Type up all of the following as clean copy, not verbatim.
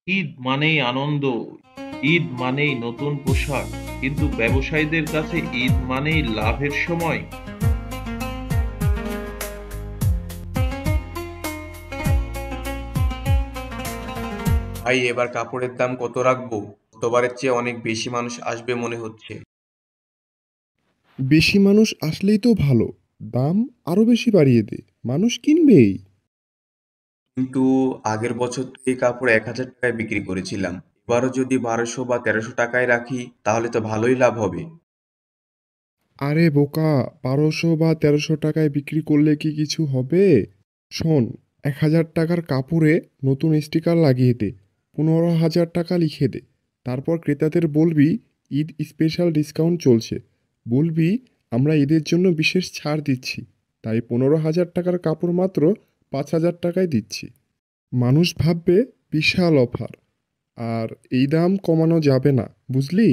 ঈদ মানেই আনন্দ, ঈদ মানেই নতুন পোশাক। কিন্তু ব্যবসায়ীদের কাছে ঈদ মানেই লাভের সময়। ভাই, এবার কাপড়ের দাম কত রাখবো? গতবারের চেয়ে অনেক বেশি মানুষ আসবে মনে হচ্ছে। বেশি মানুষ আসলেই তো ভালো। দাম আরো বেশি বাড়িয়ে দে, মানুষ কিনবেই। কিন্তু আগের বছর তো এই কাপড় ১,০০০ টাকায় বিক্রি করেছিলাম। এবারও যদি ১২০০ বা ১৩০০ টাকায় রাখি তাহলে তো ভালোই লাভ হবে। আরে বোকা, ১২০০ বা ১৩০০ টাকায় বিক্রি করলে কি কিছু হবে? শোন, ১,০০০ টাকার কাপড়ে নতুন স্টিকার লাগিয়ে দে, ১৫,০০০ টাকা লিখে দে। তারপর ক্রেতাদের বলবি ঈদ স্পেশাল ডিসকাউন্ট চলছে। বলবি আমরা ঈদের জন্য বিশেষ ছাড় দিচ্ছি, তাই ১৫,০০০ টাকার কাপড় মাত্র ৫,০০০ টাকায় দিচ্ছি। মানুষ ভাববে বিশাল অফার। আর এই দাম কমানো যাবে না, বুঝলি?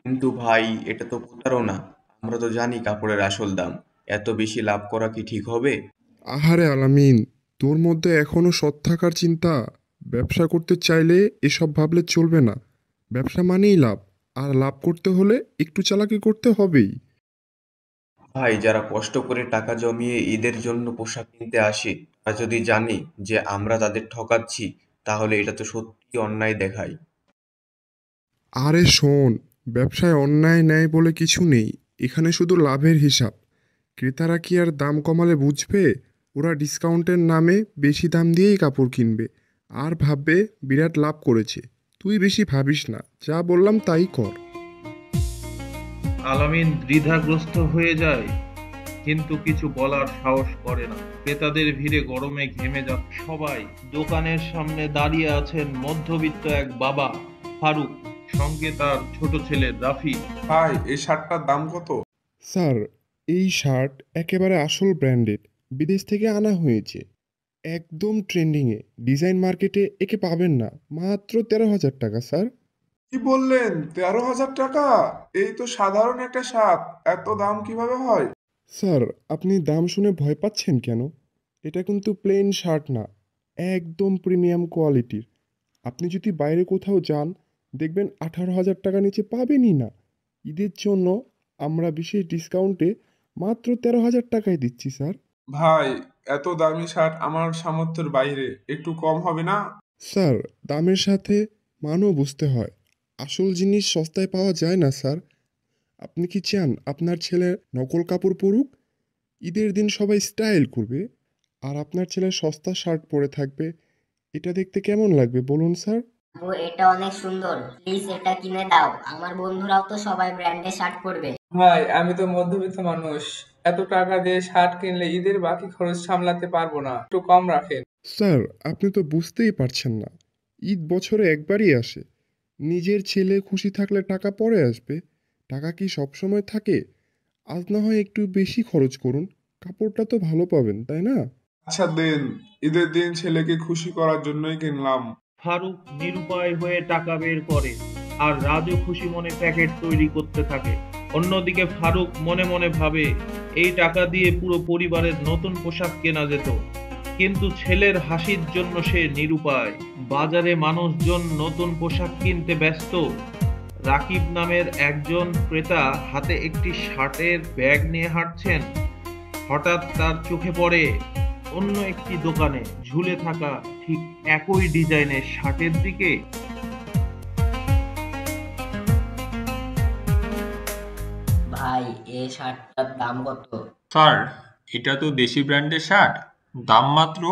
কিন্তু ভাই, এটা তো প্রতারণা। আমরা তো জানি কাপড়ের আসল দাম। এত বেশি লাভ করা কি ঠিক হবে? আহারে আলামিন, তোর মধ্যে এখনো সৎ থাকার চিন্তা। ব্যবসা করতে চাইলে এসব ভাবলে চলবে না। ব্যবসা মানেই লাভ, আর লাভ করতে হলে একটু চালাকি করতে হবেই। ভাই, যারা কষ্ট করে টাকা জমিয়ে ঈদের জন্য পোশাক কিনতে আসে, তারা যদি জানে যে আমরা তাদের ঠকাচ্ছি, তাহলে এটা তো সত্যি অন্যায় দেখায়। আরে শোন, ব্যবসায় অন্যায় ন্যায় বলে কিছু নেই। এখানে শুধু লাভের হিসাব। ক্রেতারা কি আর দাম কমালে বুঝবে? ওরা ডিসকাউন্টের নামে বেশি দাম দিয়েই কাপড় কিনবে, আর ভাববে বিরাট লাভ করেছে। তুই বেশি ভাবিস না, যা বললাম তাই কর। আলামিন দ্বিধাগ্রস্ত হয়ে যায়, কিন্তু কিছু বলার সাহস করে না। ক্রেতাদের ভিড়ে গরমে ঘেমে যাচ্ছে সবাই। দোকানের সামনে দাঁড়িয়ে আছেন মধ্যবিত্ত এক বাবা, ফারুক, সঙ্গে তার ছোট ছেলে রাফি। ভাই, এই শার্টটার দাম কত? স্যার, এই শার্ট একেবারে আসল ব্র্যান্ডেড, বিদেশ থেকে আনা হয়েছে। একদম ট্রেন্ডিংয়ে, ডিজাইন মার্কেটে একে পাবেন না, মাত্র ১৩,০০০ টাকা স্যার। কি বললেন, ১৩,০০০ টাকা? এই তো সাধারণ একটা শার্ট, এত দাম কিভাবে হয়? স্যার, আপনি দাম শুনে ভয় পাচ্ছেন কেন? এটা কিন্তু প্লেন শার্ট না, একদম প্রিমিয়াম কোয়ালিটির। আপনি যদি বাইরে কোথাও যান, দেখবেন ১৮,০০০ টাকা নিচে পাবেনই না। ঈদের জন্য আমরা বিশেষ ডিসকাউন্টে মাত্র ১৩,০০০ টাকায় দিচ্ছি স্যার। ভাই, এত দামি শার্ট আমার সামর্থ্যের বাইরে, একটু কম হবে না? স্যার, দামের সাথে মানও বুঝতে হয়। আসল জিনিস সস্তায় পাওয়া যায় না স্যার। আপনি কি চান আপনার ছেলে নকল কাপড় পরুক? ঈদের দিন সবাই স্টাইল করবে, আর আপনার ছেলে সস্তা শার্ট পরে থাকবে। এটা দেখতে কেমন লাগবে বলুন স্যার? আপু, এটা অনেক সুন্দর, প্লিজ এটা কিনে দাও। আমার বন্ধুরাও তো সবাই ব্র্যান্ডের শার্ট পরবে। ভাই, আমি তো মধ্যবিত্ত মানুষ। এত টাকা দিয়ে শার্ট কিনলে ঈদের বাকি খরচ সামলাতে পারবো না, একটু কম রাখেন। স্যার, আপনি তো বুঝতেই পারছেন না। ঈদ বছরে একবারই আসে। নিজের ছেলে খুশি থাকলে টাকা পরে আসবে। টাকা কি সবসময় থাকে? আজ না হয় একটু বেশি খরচ করুন, কাপড়টা তো ভালো পাবেন, তাই না? আচ্ছা দেন, ঈদের দিন ছেলেকে খুশি করার জন্যই কিনলাম। ফারুক নিরুপায় হয়ে টাকা বের করে, আর রাজু খুশি মনে প্যাকেট তৈরি করতে থাকে। অন্যদিকে ফারুক মনে মনে ভাবে, এই টাকা দিয়ে পুরো পরিবারের নতুন পোশাক কেনা যেত। কিন্তু ছেলের হাসির জন্য সে নিরুপায়। বাজারে মানুষজন নতুন পোশাক কিনতে ব্যস্ত। রাকিব নামের একজন ক্রেতা হাতে একটি শার্টের ব্যাগ নিয়ে হাঁটছেন। হঠাৎ তার চোখে পড়ে অন্য একটি দোকানে ঝুলে থাকা ঠিক একই ডিজাইনের শার্টের দিকে। ভাই, এই শার্টটার দাম কত? স্যার, এটা তো দেশি ব্র্যান্ডের শার্ট। দাম মাত্র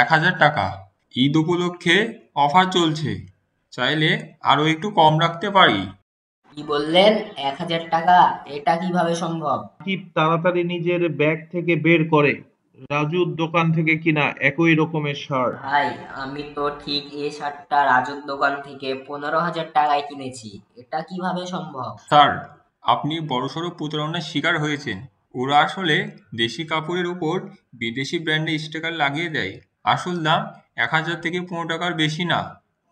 ১,০০০ টাকা। ঈদ উপলক্ষে অফার চলছে, চাইলে আরো একটু কম রাখতে পারি। কি বললেন, ১,০০০ টাকা? এটা কিভাবে সম্ভব? রাকিব তাড়াতাড়ি নিজের ব্যাগ থেকে বের করে রাজুর দোকান থেকে কিনা একই রকমের শার্ট। ভাই, আমি তো ঠিক এই শার্টটা রাজুর দোকান থেকে ১৫,০০০ টাকায় কিনেছি। এটা কিভাবে সম্ভব? স্যার, আপনি বড়সড় প্রতারণার শিকার হয়েছেন। ওরা আসলে দেশি কাপড়ের উপর বিদেশি ব্র্যান্ডের স্টিকার লাগিয়ে দেয়। আসল দাম ১,০০০ থেকে ১৫ টাকার বেশি না,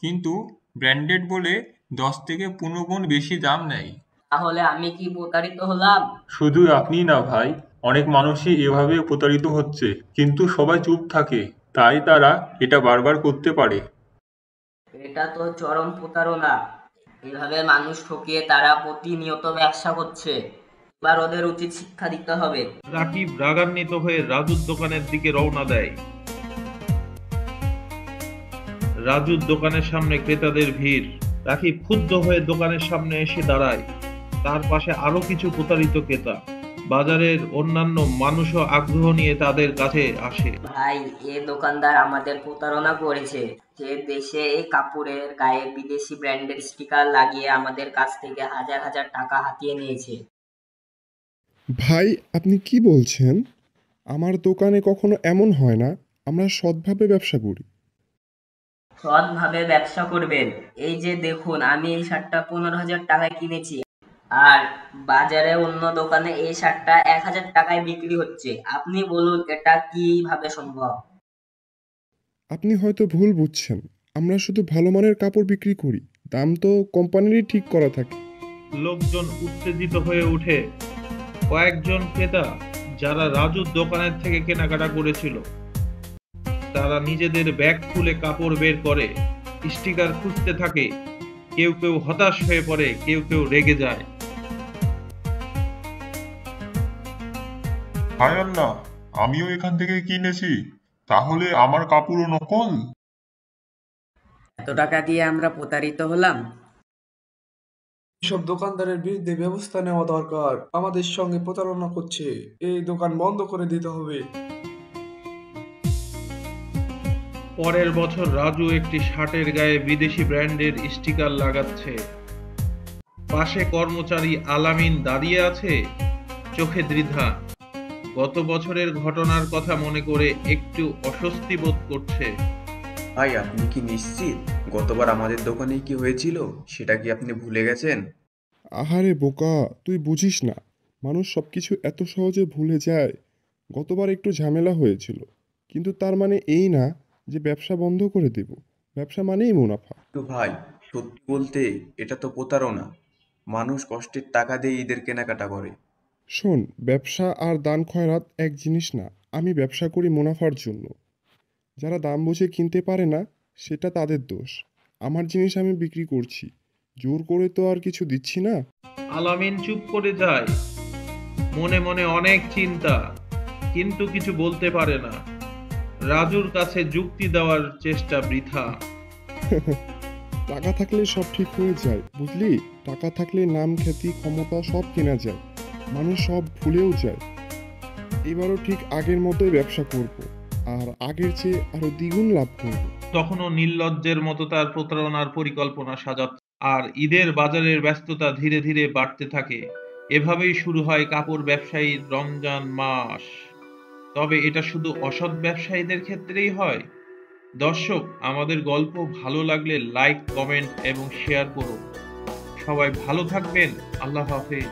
কিন্তু ব্র্যান্ডেড বলে ১০ থেকে ১৫ গুণ বেশি দাম নেয়। তাহলে আমি কি প্রতারিত হলাম? শুধু আপনিই না ভাই, অনেক মানুষই এভাবে প্রতারিত হচ্ছে, কিন্তু সবাই চুপ থাকে, তাই তারা এটা বারবার করতে পারে। এটা তো চরম প্রতারণা। এভাবে মানুষ ঠকিয়ে তারা প্রতিনিয়ত ব্যবসা করছে। এবার ওদের উচিত শিক্ষা দিতে হবে। রাকিব রাগান্বিত হয়ে রাজুর দোকানের দিকে রওনা দেয়। রাজুর দোকানের সামনে ক্রেতাদের ভিড়। রাকিব ক্ষুব্ধ হয়ে দোকানের সামনে এসে দাঁড়ায়। তার পাশে আরো কিছু প্রতারিত ক্রেতা। বাজারের অন্যান্য মানুষও আগ্রহ নিয়ে তাদের কাছে আসে। ভাই, এ দোকানদার আমাদের প্রতারণা করেছে। যে দেশে এই কাপড়ের গায়ে বিদেশি ব্র্যান্ডের স্টিকার লাগিয়ে আমাদের কাছ থেকে হাজার হাজার টাকা হাতিয়ে নিয়েছে। ভাই, আপনি কি বলছেন? আমার দোকানে কখনো এমন হয় না। আমরা সৎভাবে ব্যবসা করি। সৎভাবে ব্যবসা করবেন? এই যে দেখুন, আমি এই শার্টটা 15,000 টাকায় কিনেছি, আর বাজারে অন্য দোকানে এই শার্টটা 1,000 টাকায় বিক্রি হচ্ছে। আপনি বলুন এটা কিভাবে সম্ভব? আপনি হয়তো ভুল বুঝছেন। আমরা শুধু ভালো মানের কাপড় বিক্রি করি। দাম তো কোম্পানিরই ঠিক করা থাকে। লোকজন উত্তেজিত হয়ে ওঠে। কয়েকজন ক্রেতা যারা রাজুর দোকানের থেকে কেনাকাটা করেছিল তারা নিজেদের ব্যাগ খুলে কাপড় বের করে স্টিকার খুঁজতে থাকে। কেউ কেউ হতাশ হয়ে পড়ে, কেউ কেউ রেগে যায়। হায় আল্লাহ, আমিও এখান থেকে কিনেছি, তাহলে আমার কাপড়ও নকল? এত টাকা দিয়ে আমরা প্রতারিত হলাম। এসব দোকানদারের বিরুদ্ধে ব্যবস্থা নেওয়া দরকার। আমাদের সঙ্গে প্রতারণা করছে, এই দোকান বন্ধ করে দিতে হবে। পরের বছর রাজু একটি শার্টের গায়ে বিদেশি ব্র্যান্ডের স্টিকার লাগাচ্ছে। পাশে কর্মচারী আলামিন দাঁড়িয়ে আছে, চোখে দ্বিধা। গত বছরের ঘটনার কথা মনে করে একটু অস্বস্তি বোধ করছে। ভাই, আপনি কি নিশ্চিত গতবার আমাদের দোকানে কি হয়েছিল সেটা কি আপনি ভুলে গেছেন? আহারে বোকা, তুই বুঝিস না। মানুষ সবকিছু এত সহজে ভুলে যায়। গতবার একটু ঝামেলা হয়েছিল, কিন্তু তার মানে এই না যে ব্যবসা বন্ধ করে দেব। ব্যবসা মানেই মুনাফা। তো ভাই, সত্যি বলতে এটা তো প্রতারণা। মানুষ কষ্টের টাকা দিয়ে ঈদের কেনাকাটা করে। শোন, ব্যবসা আর দান খয়রাত এক জিনিস না। আমি ব্যবসা করি মুনাফার জন্য। যারা দাম বুঝে কিনতে পারে না, সেটা তাদের দোষ। আমার জিনিস আমি বিক্রি করছি, জোর করে তো আর কিছু দিচ্ছি না। আলামিন চুপ করে যায়। মনে মনে অনেক চিন্তা, কিন্তু কিছু বলতে পারে না। রাজুর কাছে যুক্তি দেওয়ার চেষ্টা বৃথা। টাকা থাকলে সব ঠিক হয়ে যায়, বুঝলি? টাকা থাকলে নাম, খ্যাতি, ক্ষমতা সব কেনা যায়। মানুষ সব ভুলেও যায়। এবারও ঠিক আগের মতোই ব্যবসা করব, আর আগের চেয়ে আরো দ্বিগুণ লাভ করব। তখনও নির্লজ্জের মতো তার প্রতারণার পরিকল্পনা সাজাচ্ছে। আর ঈদের বাজারের ব্যস্ততা ধীরে ধীরে বাড়তে থাকে। এভাবেই শুরু হয় কাপড় ব্যবসায়ীর রমজান মাস। তবে এটা শুধু অসৎ ব্যবসায়ীদের ক্ষেত্রেই হয়। দর্শক, আমাদের গল্প ভালো লাগলে লাইক, কমেন্ট এবং শেয়ার করুন। সবাই ভালো থাকবেন। আল্লাহ হাফেজ।